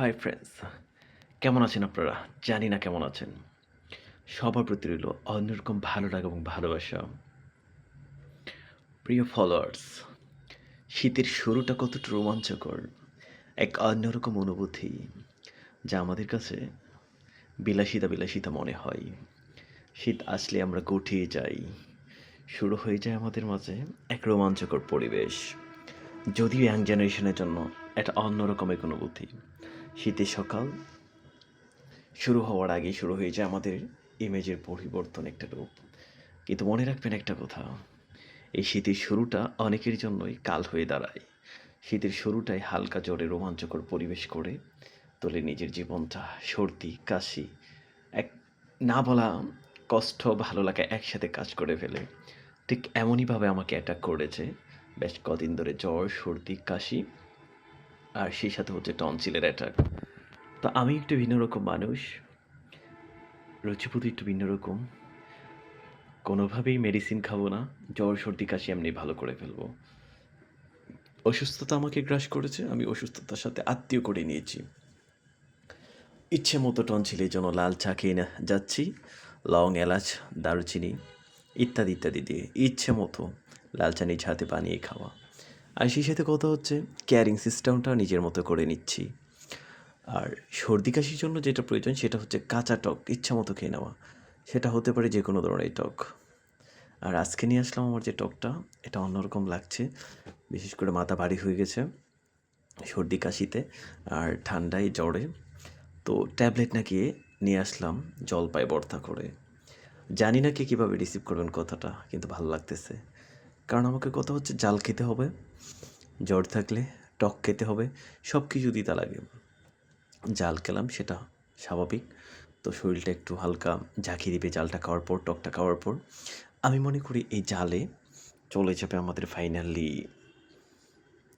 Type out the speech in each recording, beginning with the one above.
Hi friends, কেমন আছেন আপনারা? জানি না কেমন আছেন। সবার প্রতি রইল অন্যরকম ভালো লাগা এবং ভালোবাসা। প্রিয় ফলোয়ার্স, শীতের শুরুটা কতটা রোমাঞ্চকর, এক অন্যরকম অনুভূতি যা আমাদের কাছে বিলাসিতা বিলাসিতা মনে হয়। শীত আসলে আমরা গুটিয়ে যাই, শুরু হয়ে যায় আমাদের মাঝে এক রোমাঞ্চকর পরিবেশ। যদিও ইয়াং জেনারেশনের জন্য এটা অন্যরকম এক অনুভূতি। শীতের সকাল শুরু হওয়ার আগেই শুরু হয়ে যায় আমাদের ইমেজের পরিবর্তন একটা রূপ। কিন্তু মনে রাখবেন একটা কথা, এই শীতের শুরুটা অনেকের জন্যই কাল হয়ে দাঁড়ায়। শীতের শুরুটাই হালকা জ্বরে রোমাঞ্চকর পরিবেশ করে তোলে নিজের জীবনটা। সর্দি কাশি এক না বলা কষ্ট ভালো লাগা একসাথে কাজ করে ফেলে। ঠিক এমনইভাবে আমাকে অ্যাটাক করেছে বেশ কদিন ধরে জ্বর সর্দি কাশি, আর সেই সাথে হচ্ছে টনসিলের অ্যাটাক। তো আমি একটু ভিন্ন রকম মানুষ, রুচিপুতি একটু ভিন্ন রকম। কোনোভাবেই মেডিসিন খাবো না, জ্বর সর্দি কাশি এমনি ভালো করে ফেলবো। অসুস্থতা আমাকে গ্রাস করেছে, আমি অসুস্থতার সাথে আত্মীয় করে নিয়েছি। ইচ্ছে মতো টনসিলের জন্য লাল চা খেয়ে যাচ্ছি, লং এলাচ দারুচিনি ইত্যাদি ইত্যাদি দিয়ে ইচ্ছে মতো লাল চা নিজ হাতে বানিয়ে খাওয়া। আর সেই সাথে কথা হচ্ছে কেয়ারিং সিস্টেমটা নিজের মতো করে নিচ্ছি। আর সর্দি কাশির জন্য যেটা প্রয়োজন সেটা হচ্ছে কাঁচা টক ইচ্ছা মতো খেয়ে নেওয়া। সেটা হতে পারে যে কোনো ধরনের টক। আর আজকে নিয়ে আসলাম আমার যে টকটা, এটা অন্যরকম লাগছে। বিশেষ করে মাথা ভারী হয়ে গেছে সর্দি কাশিতে আর ঠান্ডায় জ্বরে। তো ট্যাবলেট না গিয়ে নিয়ে আসলাম জলপাই ভর্তা করে। জানি না কে কীভাবে রিসিভ করবেন কথাটা, কিন্তু ভালো লাগতেছে। কারণ আমাকে কথা হচ্ছে জাল খেতে হবে, জ্বর থাকলে টক খেতে হবে, সব কিছু দিতে লাগে। জাল খেলাম সেটা স্বাভাবিক, তো শরীরটা একটু হালকা ঝাঁকিয়ে দিবে জালটা খাওয়ার পর, টকটা খাওয়ার পর। আমি মনে করি এই জালে চলে যাবে আমাদের ফাইনালি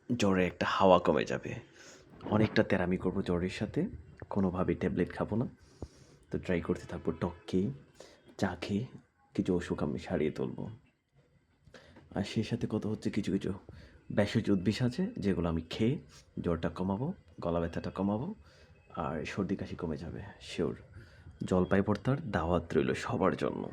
জ্বরে একটা হাওয়া কমে যাবে। অনেকটা তেরামি করবো জ্বরের সাথে, কোনোভাবেই ট্যাবলেট খাবো না। তো ট্রাই করতে থাকবো টক খেয়ে, চা খেয়ে কিছু অসুখ আমি সারিয়ে তুলবো। আর সেই সাথে কথা হচ্ছে কিছু কিছু ভেষজ উদ্ভিদ আছে যেগুলো আমি খেয়ে জ্বরটা কমাবো, গলা ব্যথাটা কমাবো, আর সর্দি কাশি কমে যাবে শিওর। জলপাই ভর্তার দাওয়াত রইল সবার জন্য।